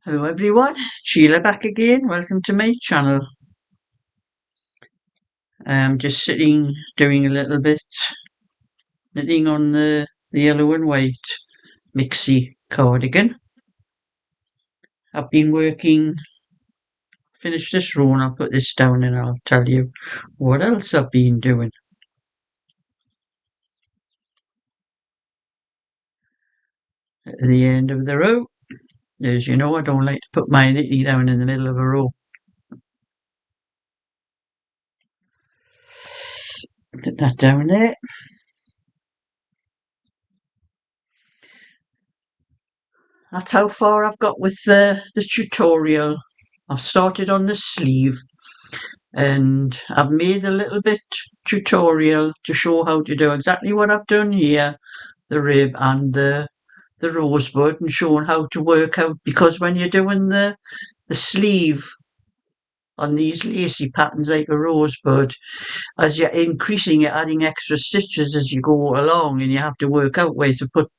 Hello everyone, Sheila back again. Welcome to my channel. I'm just sitting doing a little bit knitting on the yellow and white mixie cardigan. I've been working, finished this row and I'll put this down and I'll tell you what else I've been doing. At the end of the row, as you know, I don't like to put my knitting down in the middle of a row. Put that down there. That's how far I've got with the tutorial. I've started on the sleeve and I've made a little bit tutorial to show how to do exactly what I've done here, the rib and the rosebud, and showing how to work out, because when you're doing the sleeve on these lacy patterns like a rosebud, as you're increasing, you're adding extra stitches as you go along, and you have to work out where to put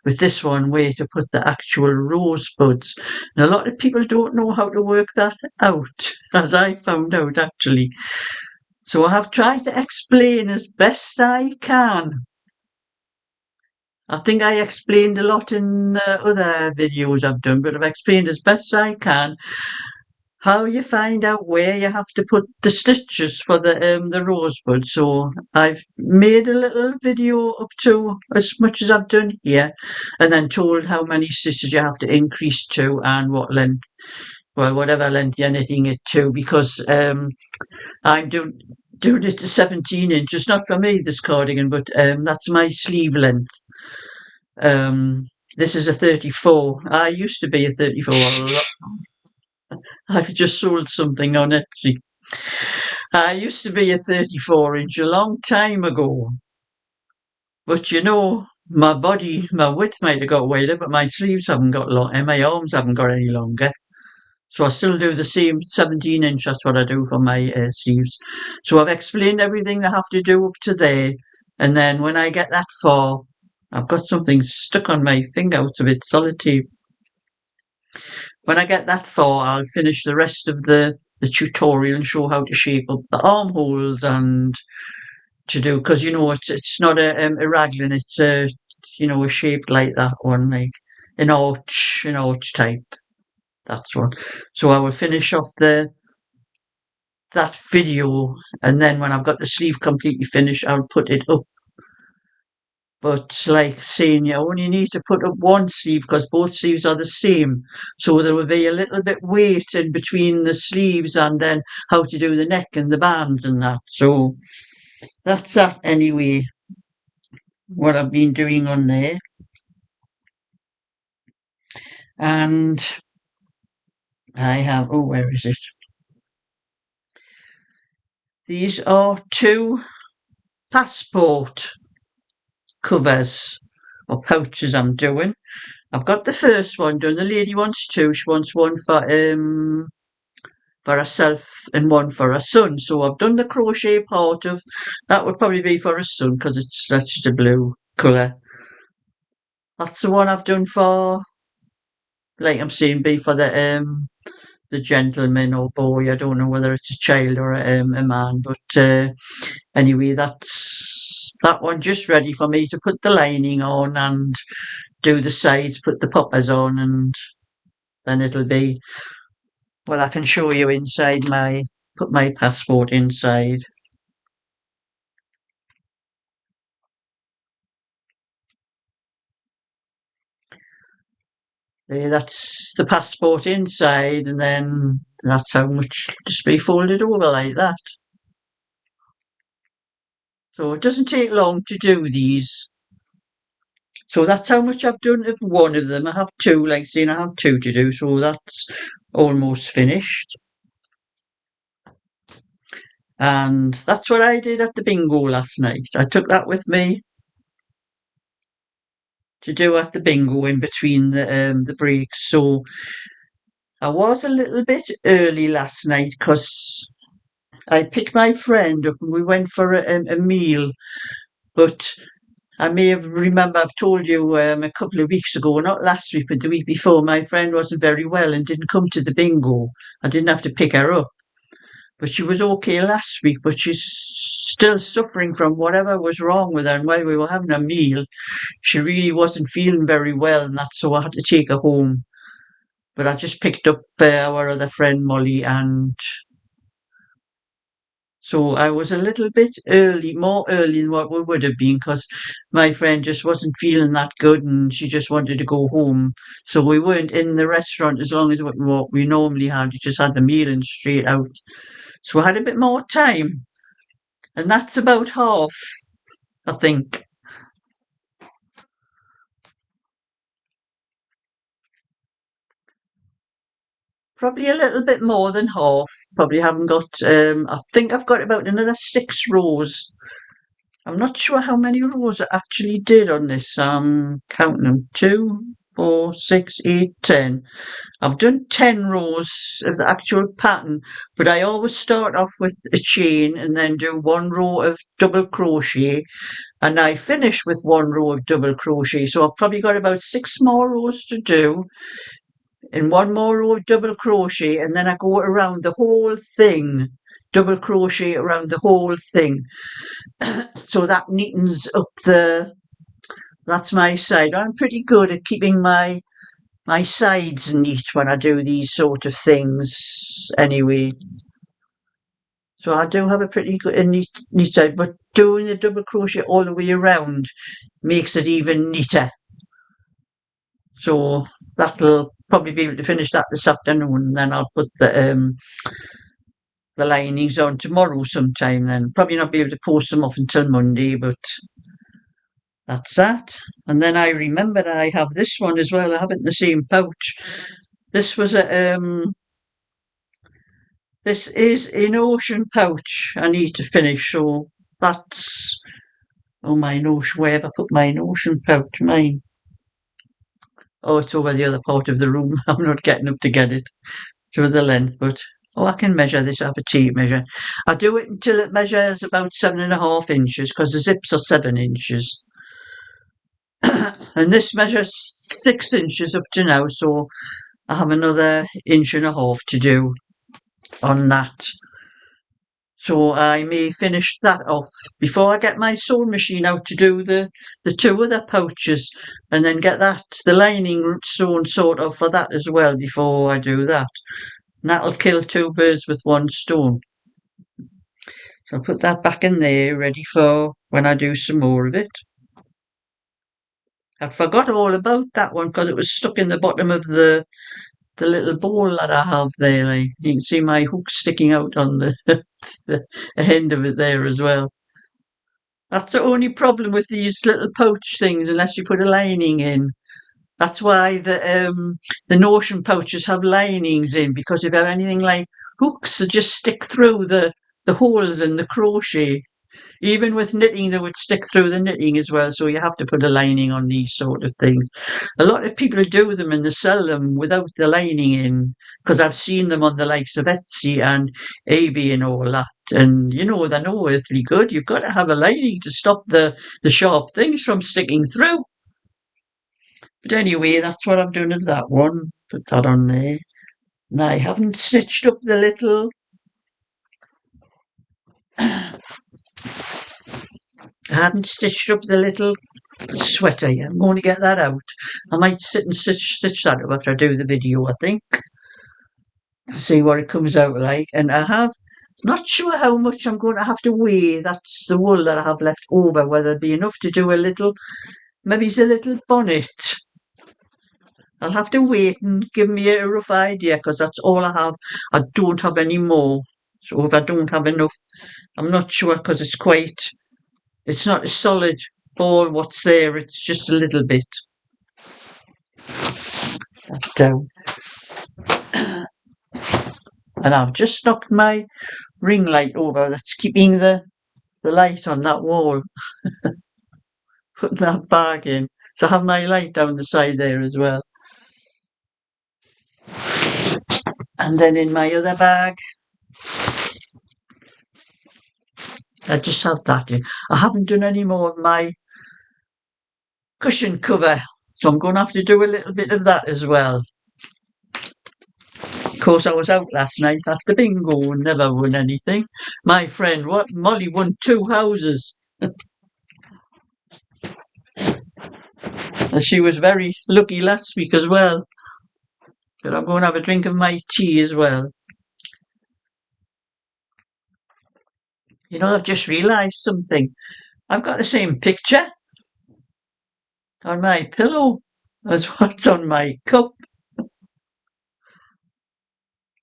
with this one, where to put the actual rosebuds. And a lot of people don't know how to work that out, as I found out actually. So I have tried to explain as best I can. I think I explained a lot in other videos I've done, but I've explained as best I can how you find out where you have to put the stitches for the rosebud. So I've made a little video up to as much as I've done here, and then told how many stitches you have to increase to and what length, well, whatever length you're knitting it to, because I'm doing it to 17 inches, not for me this cardigan, but that's my sleeve length. This is a 34. I used to be a 34. I've just sold something on Etsy. I used to be a 34 inch a long time ago. But you know, my body, my width might have got wider, but my sleeves haven't got long, and my arms haven't got any longer. So I still do the same 17 inch. That's what I do for my sleeves. So I've explained everything I have to do up to there. And then when I get that far, I've got something stuck on my finger. It's a bit solid tape. When I get that far, I'll finish the rest of the tutorial and show how to shape up the armholes and to do, because you know it's not a raglan, it's a, you know, a shape like that one, like an arch type. That's one. So I will finish off that video, and then when I've got the sleeve completely finished, I'll put it up. But like saying, you only need to put up one sleeve because both sleeves are the same. So there will be a little bit weight in between the sleeves, and then how to do the neck and the bands and that. So that's that anyway, what I've been doing on there. And I have, oh, where is it? These are two passport covers or pouches I'm doing. I've got the first one done. The lady wants two. She wants one for herself and one for her son. So I've done the crochet part of that. Would probably be for her son because that's just a blue colour. That's the one I've done for, like I'm saying, be for the gentleman or boy. I don't know whether it's a child or a man, but anyway, that's that one just ready for me to put the lining on and do the sides, put the poppers on, and then it'll be, well, I can show you inside put my passport inside. There, that's the passport inside, and then that's how much just be folded over like that. So it doesn't take long to do these. So that's how much I've done of one of them. I have two, like saying I have two to do, so that's almost finished. And that's what I did at the bingo last night. I took that with me to do at the bingo in between the breaks. So I was a little bit early last night because I picked my friend up and we went for a meal. But I may have remember I've told you a couple of weeks ago, not last week, but the week before, my friend wasn't very well and didn't come to the bingo. I didn't have to pick her up. But she was okay last week, but she's still suffering from whatever was wrong with her. And while we were having a meal, she really wasn't feeling very well, and that's so I had to take her home. But I just picked up our other friend Molly, and so I was a little bit early, more early than what we would have been, because my friend just wasn't feeling that good, and she just wanted to go home. So we weren't in the restaurant as long as what we normally had. We just had the meal and straight out. So I had a bit more time, and that's about half, I think. Probably a little bit more than half. Probably haven't got. I think I've got about another 6 rows. I'm not sure how many rows I actually did on this. I'm counting them: 2, 4, 6, 8, 10. I've done 10 rows of the actual pattern, but I always start off with a chain and then do 1 row of double crochet, and I finish with 1 row of double crochet. So I've probably got about 6 more rows to do, in 1 more row of double crochet, and then I go around the whole thing, double crochet around the whole thing. So that neatens up that's my side. I'm pretty good at keeping my sides neat when I do these sort of things anyway. So I do have a pretty good a neat side, but doing the double crochet all the way around makes it even neater. So that'll probably be able to finish that this afternoon, and then I'll put the linings on tomorrow sometime then. Probably not be able to post them off until Monday, but that's that. And then I remembered I have this one as well. I have it in the same pouch. This was this is an ocean pouch I need to finish, so that's, oh, my notion, where have I put my ocean pouch? Mine. Oh, it's over the other part of the room. I'm not getting up to get it to the length, but oh, I can measure this. I have a tape measure. I do it until it measures about 7.5 inches, because the zips are 7 inches. And this measures 6 inches up to now, so I have another 1.5 inches to do on that. So I may finish that off before I get my sewing machine out to do the 2 other pouches, and then get the lining sewn sort of for that as well before I do that. And that'll kill 2 birds with 1 stone. So I'll put that back in there, ready for when I do some more of it. I forgot all about that one because it was stuck in the bottom of the little bowl that I have there. Like, you can see my hook sticking out on the end of it there as well. That's the only problem with these little pouch things, unless you put a lining in. That's why the Notion pouches have linings in, because if you have anything like hooks that just stick through the holes in the crochet. Even with knitting, they would stick through the knitting as well, so you have to put a lining on these sort of things. A lot of people do them and they sell them without the lining in, because I've seen them on the likes of Etsy and eBay and all that. And they're no earthly good. You've got to have a lining to stop the sharp things from sticking through. But anyway, that's what I've done with that one. Put that on there. And I haven't stitched up the little sweater yet. I'm going to get that out. I might sit and stitch that up after I do the video, I think. See what it comes out like. And I have, not sure how much I'm going to have to weigh. That's the wool that I have left over, whether it'll be enough to do maybe it's a little bonnet. I'll have to wait and give me a rough idea, because that's all I have. I don't have any more. So if I don't have enough, I'm not sure, because it's not a solid ball what's there, it's just a little bit. That down. And I've just knocked my ring light over that's keeping the light on that wall. Putting that bag in. So I have my light down the side there as well. And then in my other bag, I just have that in. I haven't done any more of my cushion cover. So I'm going to have to do a little bit of that as well. Of course, I was out last night after bingo and never won anything. My friend, Molly won 2 houses. And she was very lucky last week as well. But I'm going to have a drink of my tea as well. You know, I've just realised something. I've got the same picture on my pillow as what's on my cup.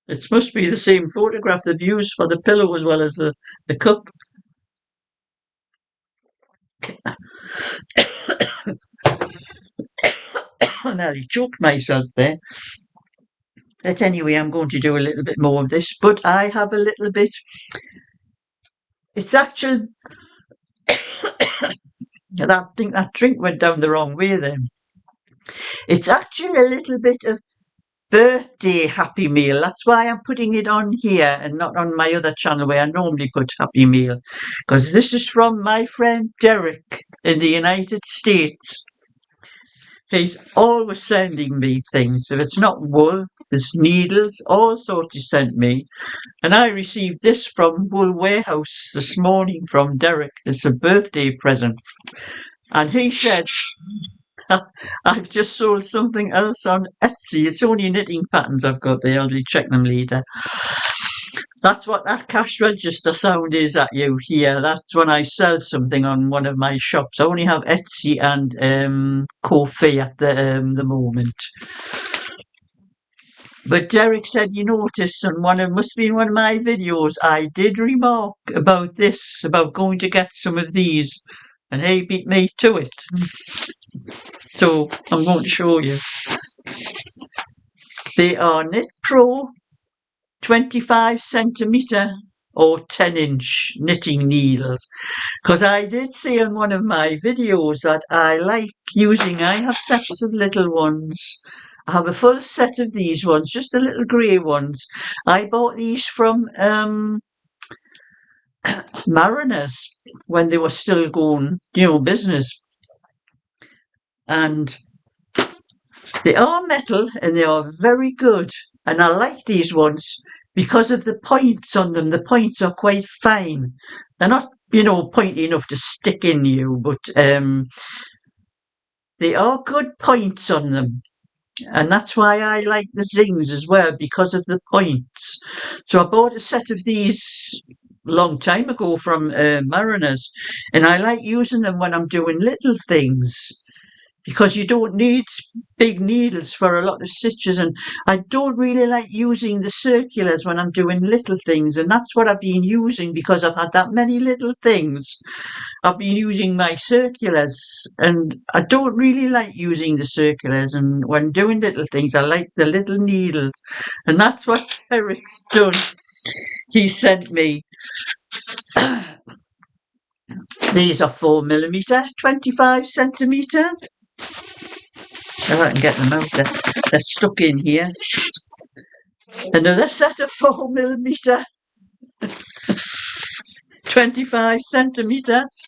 It must be the same photograph they've used for the pillow as well as the cup. I nearly choked myself there. But anyway, I'm going to do a little bit more of this. But I have a little bit. It's actually. I think that drink went down the wrong way then. It's actually a little bit of birthday Happy Meal. That's why I'm putting it on here and not on my other channel where I normally put Happy Meal. Because this is from my friend Derek in the United States. He's always sending me things. If it's not wool, there's needles, all sorts he sent me. And I received this from Wool Warehouse this morning from Derek. It's a birthday present. And he said, I've just sold something else on Etsy. It's only knitting patterns I've got there. I'll check them later. That's what that cash register sound is at you here. That's when I sell something on one of my shops. I only have Etsy and Ko-fi at the moment. But Derek said you noticed on must have been one of my videos, I did remark about this, about going to get some of these. And he beat me to it. So I'm going to show you. They are Knit Pro 25 centimetre or 10-inch knitting needles. Because I did see on one of my videos that I have sets of little ones. I have a full set of these ones, just the little grey ones. I bought these from Mariners when they were still going, business. And they are metal and they are very good. And I like these ones because of the points on them. The points are quite fine. They're not, pointy enough to stick in you, but they are good points on them. And that's why I like the zings as well, because of the points. So I bought a set of these a long time ago from Mariners. And I like using them when I'm doing little things. Because you don't need big needles for a lot of stitches, and I don't really like using the circulars when I'm doing little things, and that's what I've been using because I've had that many little things. I've been using my circulars, and I don't really like using the circulars, and when doing little things I like the little needles, and that's what Eric's done. He sent me these are 4mm, 25 centimetre. If I can get them out, they're stuck in here. Another set of 4mm, 25 centimetres.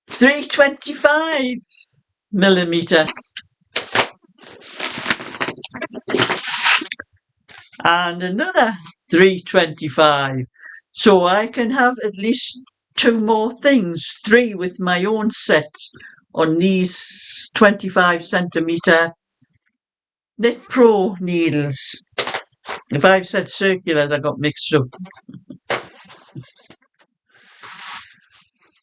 Three 25mm. And another 325. So I can have at least 2 more things, 3 with my own set on these 25 centimetre Knit Pro needles. If I've said circulars, I got mixed up.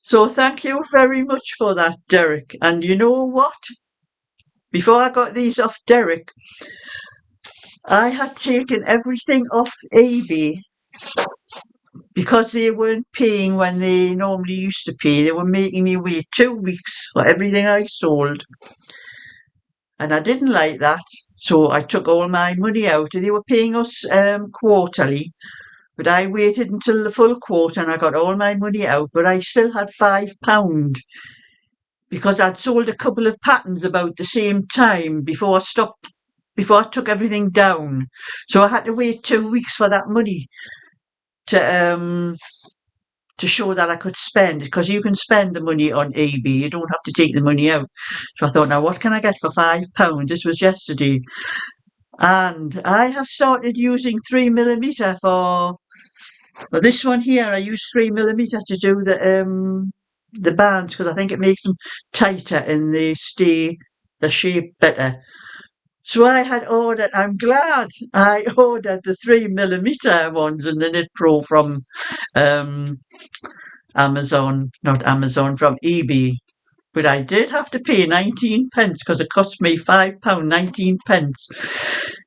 So thank you very much for that, Derek. And you know what? Before I got these off Derek, I had taken everything off eBay because they weren't paying when they normally used to pay. They were making me wait 2 weeks for everything I sold. And I didn't like that. So I took all my money out. They were paying us quarterly. But I waited until the full quarter and I got all my money out. But I still had £5 because I'd sold a couple of patterns about the same time before I took everything down. So I had to wait 2 weeks for that money to to show that I could spend, because you can spend the money on eBay. You don't have to take the money out. So I thought, now what can I get for £5? This was yesterday. And I have started using 3mm for, well, this one here. I use 3mm to do the bands, because I think it makes them tighter and they stay the shape better. So I had ordered, I'm glad I ordered the 3mm ones in the Knit Pro from Amazon, not Amazon, from eBay. But I did have to pay 19 pence, because it cost me £5, 19 pence.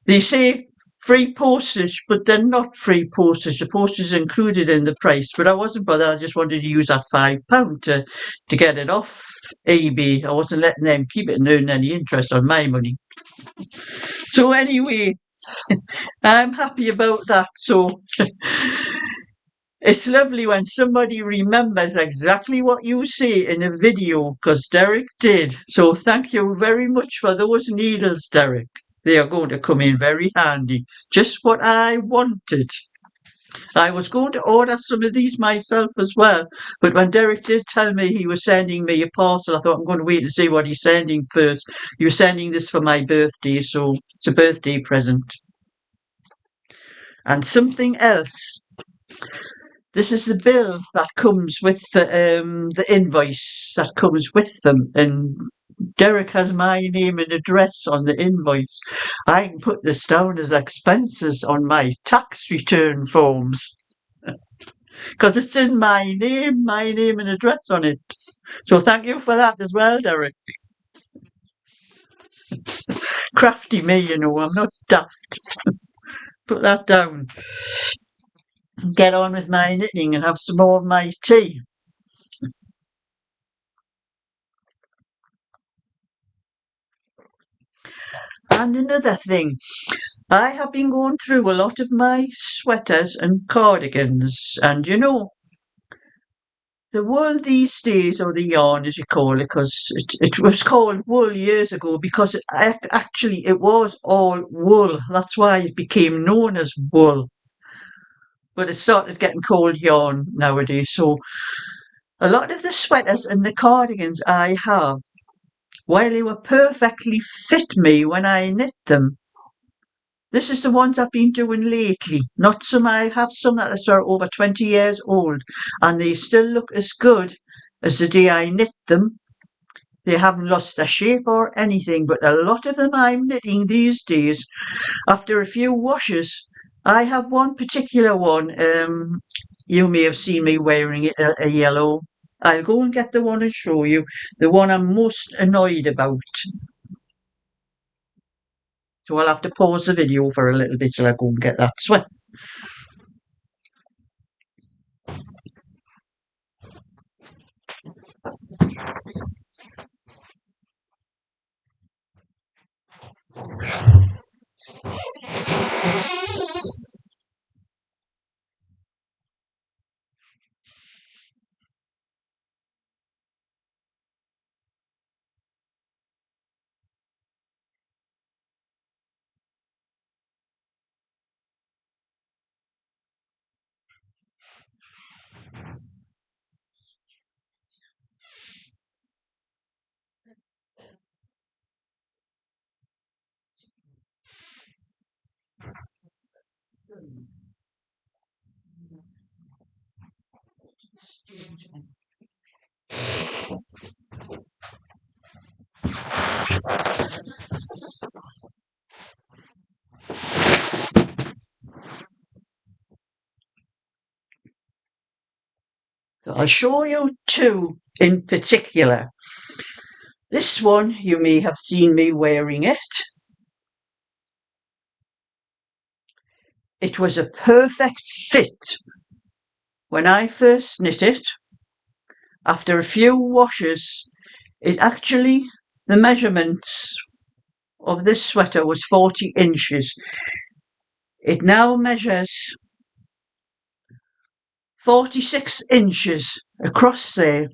They say free postage, but they're not free postage. The postage is included in the price. But I wasn't bothered. I just wanted to use that £5 to get it off eBay. I wasn't letting them keep it and earn any interest on my money. So anyway, I'm happy about that. So it's lovely when somebody remembers exactly what you say in a video, because Derek did. So thank you very much for those needles, Derek. They are going to come in very handy. Just what I wanted. I was going to order some of these myself as well, but when Derek did tell me he was sending me a parcel, I thought, I'm going to wait and see what he's sending first. He was sending this for my birthday, so it's a birthday present. And something else. This is the bill that comes with the invoice that comes with them, and Derek has my name and address on the invoice. I can put this down as expenses on my tax return forms, because it's in my name and address on it. So thank you for that as well, Derek. Crafty me, you know, I'm not daft. Put that down. Get on with my knitting and have some more of my tea. And another thing, I have been going through a lot of my sweaters and cardigans, and you know, the wool these days, or the yarn as you call it, because it was called wool years ago, because actually it was all wool. That's why it became known as wool. But it started getting called yarn nowadays. So a lot of the sweaters and the cardigans I have, while they were perfectly fit me when I knit them, this is the ones I've been doing lately. Not some, I have some that are over 20 years old, and they still look as good as the day I knit them. They haven't lost their shape or anything, but a lot of them I'm knitting these days, after a few washes. I have one particular one, you may have seen me wearing it, a yellow. I'll go and get the one and show you, the one I'm most annoyed about. So I'll have to pause the video for a little bit till I go and get that sweat. So I'll show you two in particular. This one, you may have seen me wearing it. It was a perfect fit when I first knit it. After a few washes, it actually, the measurements of this sweater was 40 inches. It now measures 46 inches across there.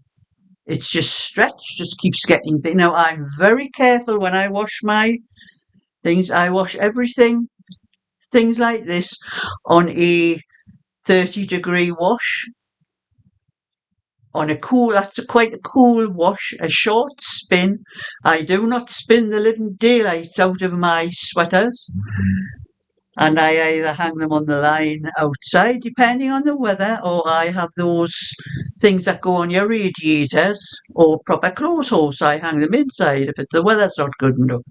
It's just stretched, just keeps getting big. Now, I'm very careful when I wash my things. I wash everything, things like this, on a 30-degree wash. on a cool, that's quite a cool wash, a short spin. I do not spin the living daylights out of my sweaters, and I either hang them on the line outside, depending on the weather, or I have those things that go on your radiators, or proper clothes horse. I hang them inside if the weather's not good enough.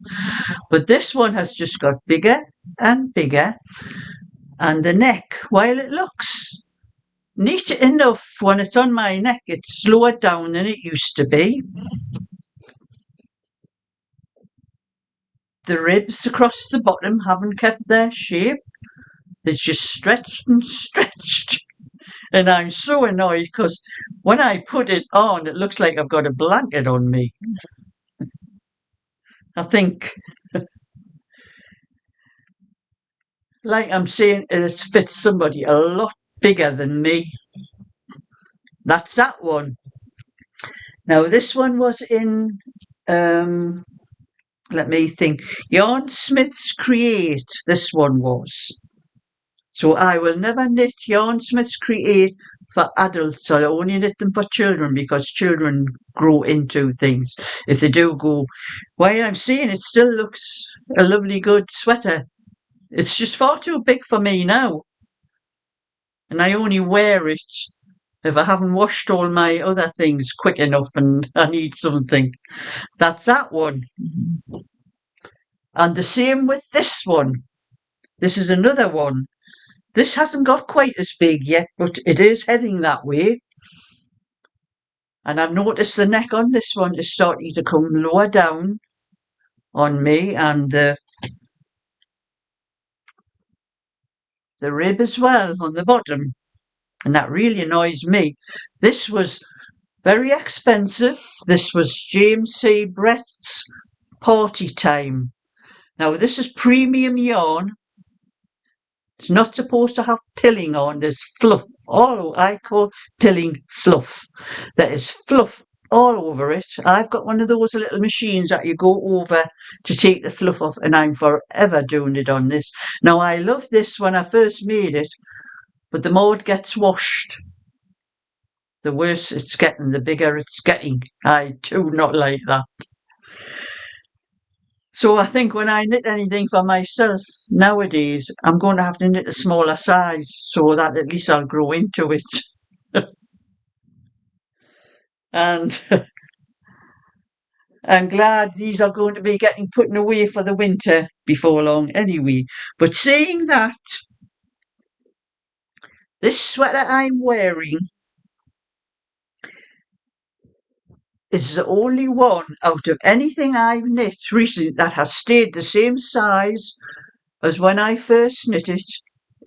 But this one has just got bigger and bigger, and the neck, while it looks neat enough when it's on my neck, it's slower down than it used to be. The ribs across the bottom haven't kept their shape. They're just stretched and stretched. And I'm so annoyed because when I put it on, it looks like I've got a blanket on me. I think, like I'm saying, it fits somebody a lot bigger than me. That's that one. Now, this one was in, let me think, Yarn Smith's Create, this one was. So I will never knit Yarn Smith's Create for adults. I'll only knit them for children because children grow into things. If they do go, while I'm saying it still looks a lovely good sweater. It's just far too big for me now. And I only wear it if I haven't washed all my other things quick enough and I need something. That's that one. And the same with this one. This is another one. This hasn't got quite as big yet, but it is heading that way. And I've noticed the neck on this one is starting to come lower down on me, and the rib as well on the bottom. And that really annoys me. This was very expensive. This was James C. Brett's Party Time. Now, this is premium yarn. It's not supposed to have pilling on. There's fluff. All I call pilling fluff. There is fluff all over it. I've got one of those little machines that you go over to take the fluff off, and I'm forever doing it on this. Now, I loved this when I first made it, but the more it gets washed, the worse it's getting, the bigger it's getting. I do not like that. So I think when I knit anything for myself nowadays, I'm going to have to knit a smaller size so that at least I'll grow into it. And I'm glad these are going to be getting put away for the winter before long anyway. But saying that, this sweater I'm wearing is the only one out of anything I've knit recently that has stayed the same size as when I first knit it.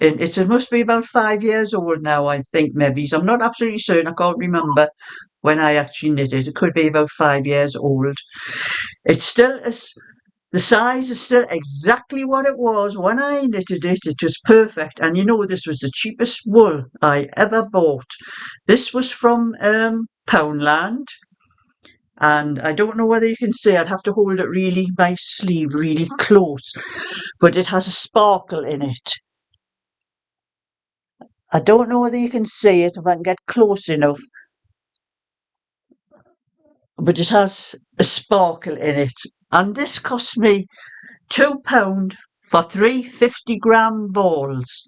And it must be about 5 years old now, I think, maybe. So I'm not absolutely certain. I can't remember when I actually knit it. It could be about 5 years old. It's still, the size is still exactly what it was when I knitted it. It was perfect. And you know, this was the cheapest wool I ever bought. This was from Poundland. And I don't know whether you can see, I'd have to hold it really, my sleeve really close, but it has a sparkle in it. I don't know whether you can see it, if I can get close enough, but it has a sparkle in it. And this cost me £2 for 3 50-gram balls.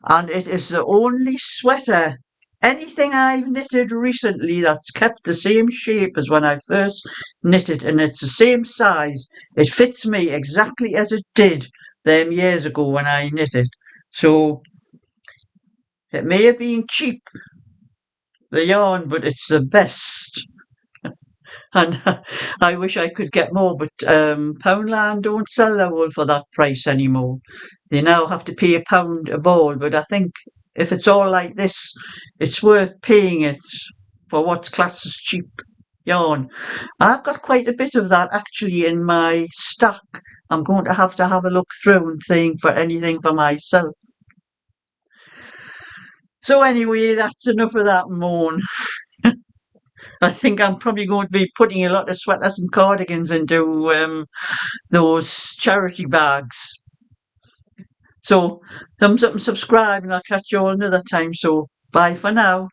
And it is the only sweater, anything I've knitted recently, that's kept the same shape as when I first knitted, and it's the same size. It fits me exactly as it did them years ago when I knitted. So it may have been cheap, the yarn, but it's the best. And I wish I could get more, but Poundland don't sell their wool for that price anymore. They now have to pay £1 a ball, but I think if it's all like this, it's worth paying it for what's classed as cheap yarn. I've got quite a bit of that actually in my stock. I'm going to have a look through and think for anything for myself. So anyway, that's enough of that moan. I think I'm probably going to be putting a lot of sweaters and cardigans into those charity bags. So thumbs up and subscribe, and I'll catch you all another time. So bye for now.